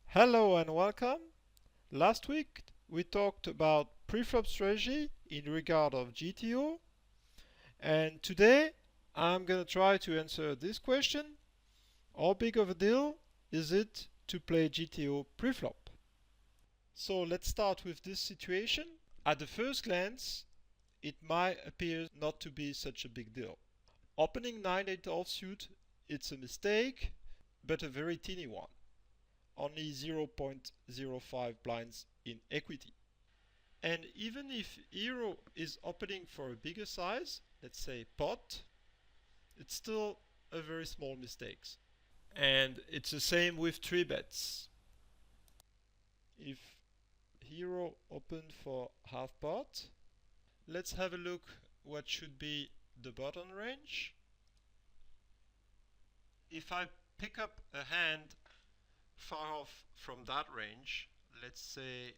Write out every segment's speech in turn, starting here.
Hello and welcome. Last week we talked about preflop strategy in regard of GTO, and today I'm gonna try to answer this question: how big of a deal is it to play GTO preflop? So let's start with this situation. At the first glance, it might appear not to be such a big deal. Opening 9-8 offsuit, it's a mistake, but a very teeny one. Only 0.05 blinds in equity. And even if hero is opening for a bigger size, let's say pot, it's still a very small mistake. And it's the same with 3 bets. If hero opened for half pot, let's have a look what should be the button range. If I pick up a hand far off from that range, let's say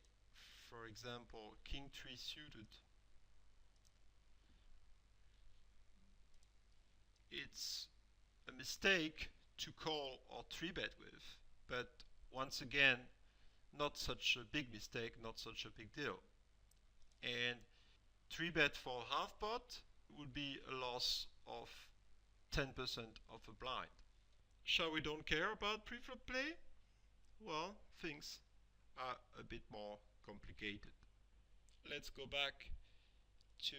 for example king 3 suited, it's a mistake to call or 3-bet with, but once again not such a big mistake, not such a big deal. And 3-bet for half pot would be a loss of 10% of a blind. Shall we don't care about preflop play? Well, things are a bit more complicated. Let's go back to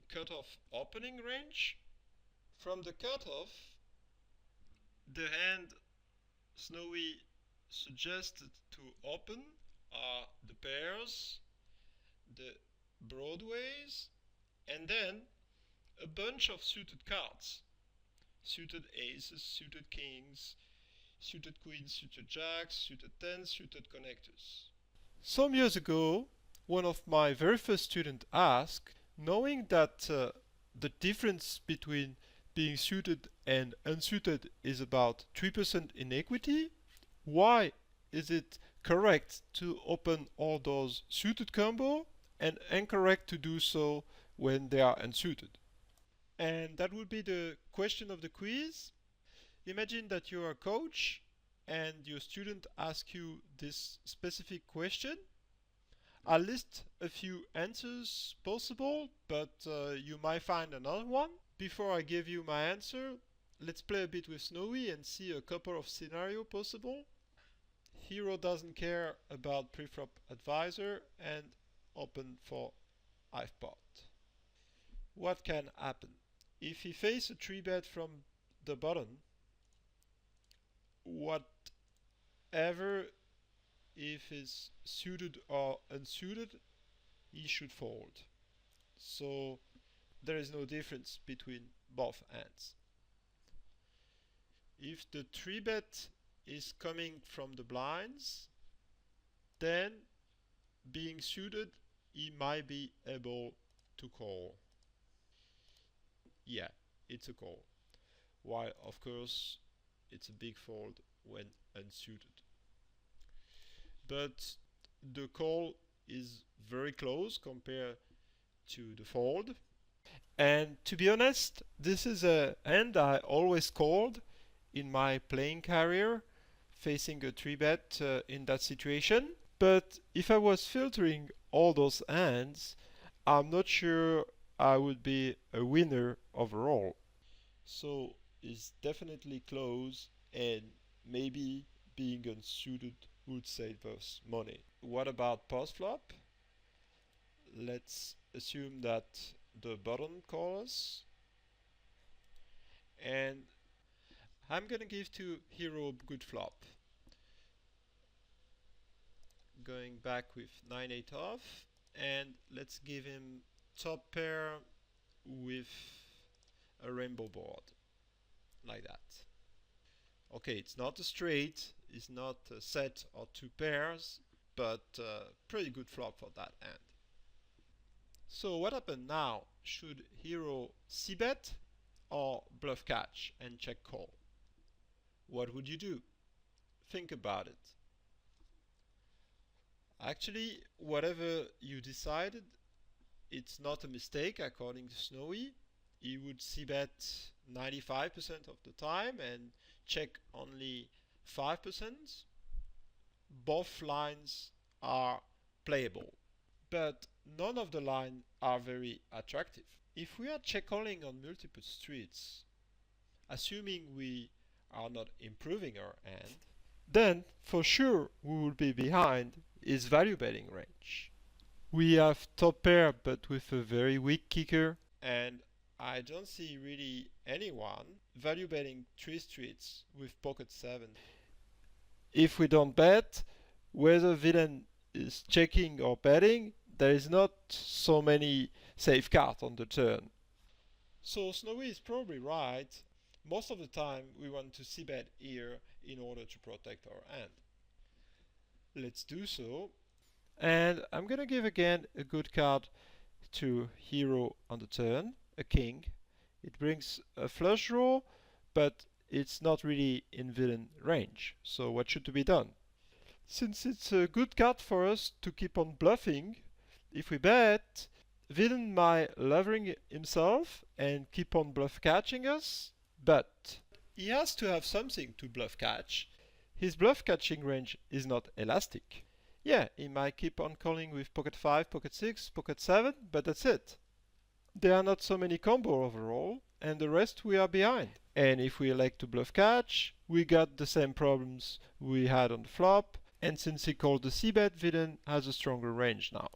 cutoff opening range. From the cutoff, the hand Snowy suggested to open are the pairs, the broadways, and then a bunch of suited cards. Suited aces, suited kings, suited queens, suited jacks, suited tens, suited connectors. Some years ago, one of my very first students asked, knowing that the difference between being suited and unsuited is about 3% in equity, why is it correct to open all those suited combo and incorrect to do so when they are unsuited? And that would be the question of the quiz. Imagine that you are a coach and your student asks you this specific question. I'll list a few answers possible, but you might find another one. Before I give you my answer, let's play a bit with Snowy and see a couple of scenarios possible. Hero doesn't care about preflop advisor and open for half pot. What can happen? If he faces a 3-bet from the button, whatever if is suited or unsuited, he should fold. So there is no difference between both hands. If the 3-bet is coming from the blinds, then being suited, he might be able to call. Yeah, it's a call. While of course it's a big fold when unsuited. But the call is very close compared to the fold. And to be honest, this is a hand I always called in my playing career, facing a 3-bet in that situation. But if I was filtering all those hands, I'm not sure I would be a winner overall. So it's definitely close, and maybe being unsuited would save us money. What about postflop? Let's assume that the button calls, and I'm gonna give to hero good flop. Going back with 9-8 off, and let's give him top pair with a rainbow board, like that. Okay, it's not a straight, it's not a set or 2 pairs, but pretty good flop for that hand. So what happened now? Should hero c-bet or bluff catch and check call? What would you do? Think about it. Actually, whatever you decided, it's not a mistake according to Snowy. He would c-bet 95% of the time and check only 5%. Both lines are playable, but none of the lines are very attractive. If we are check calling on multiple streets, assuming we are not improving our hand, then for sure we will be behind his value betting range. We have top pair but with a very weak kicker, and I don't see really anyone value betting 3 streets with pocket 7. If we don't bet, whether villain is checking or betting, there is not so many safe cards on the turn. So Snowy is probably right. Most of the time we want to c-bet here in order to protect our hand. Let's do so. And I'm gonna give again a good card to hero on the turn, a king. It brings a flush draw, but it's not really in villain range. So what should be done? Since it's a good card for us to keep on bluffing, if we bet, villain might levering himself and keep on bluff catching us, but he has to have something to bluff catch. His bluff catching range is not elastic. Yeah, he might keep on calling with pocket 5, pocket 6, pocket 7, but that's it. There are not so many combo overall, and the rest we are behind. And if we elect to bluff catch, we got the same problems we had on the flop, and since he called the c-bet, villain has a stronger range now.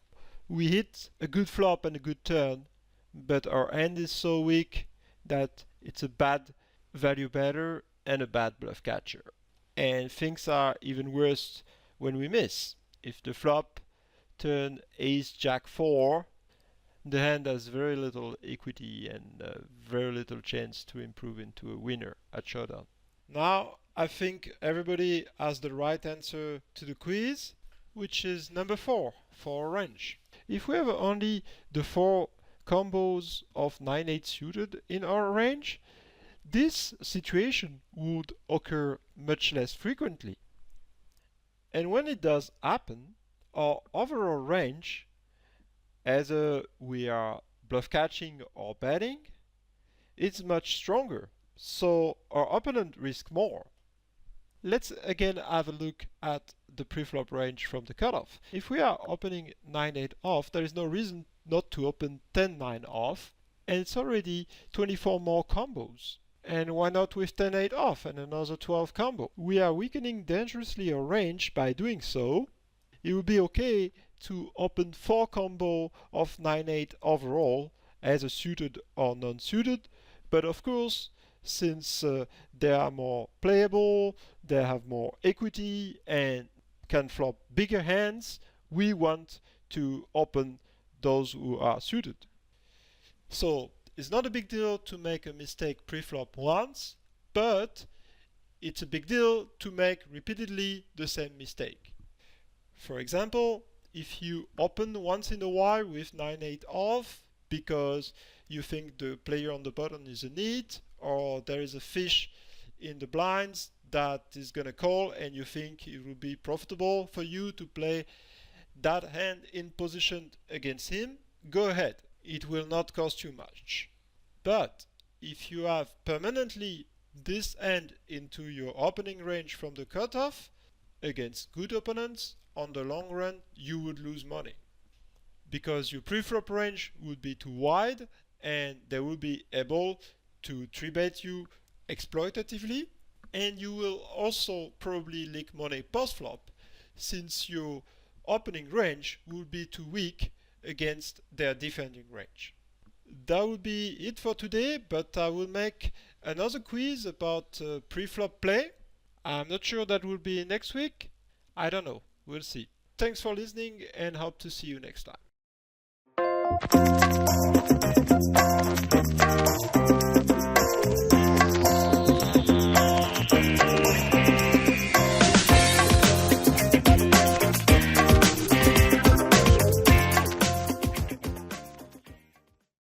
We hit a good flop and a good turn, but our hand is so weak that it's a bad value better and a bad bluff catcher. And things are even worse when we miss. If the flop turn ace jack 4, the hand has very little equity and very little chance to improve into a winner at showdown. Now I think everybody has the right answer to the quiz, which is number 4 for range. If we have only the 4 combos of 9-8 suited in our range, this situation would occur much less frequently. And when it does happen, our overall range, either we are bluff catching or betting, it's much stronger, so our opponent risks more. Let's again have a look at the preflop range from the cutoff. If we are opening 9-8 off, there is no reason not to open 10-9 off, and it's already 24 more combos. And why not with 10-8 off and another 12 combo? We are weakening dangerously our range by doing so. It would be okay to open 4 combo of 9-8 overall, either suited or non-suited, but of course, since they are more playable, they have more equity and can flop bigger hands, we want to open those who are suited. So it's not a big deal to make a mistake preflop once, but it's a big deal to make repeatedly the same mistake. For example, if you open once in a while with 9-8 off because you think the player on the button is a need, or there is a fish in the blinds that is gonna call and you think it will be profitable for you to play that hand in position against him, go ahead. It will not cost you much. But if you have permanently this hand into your opening range from the cutoff against good opponents, on the long run you would lose money, because your preflop range would be too wide and they will be able to 3-bet you exploitatively, and you will also probably lick money post-flop since your opening range will be too weak against their defending range. That would be it for today, but I will make another quiz about pre-flop play. I'm not sure that will be next week. I don't know. We'll see. Thanks for listening and hope to see you next time.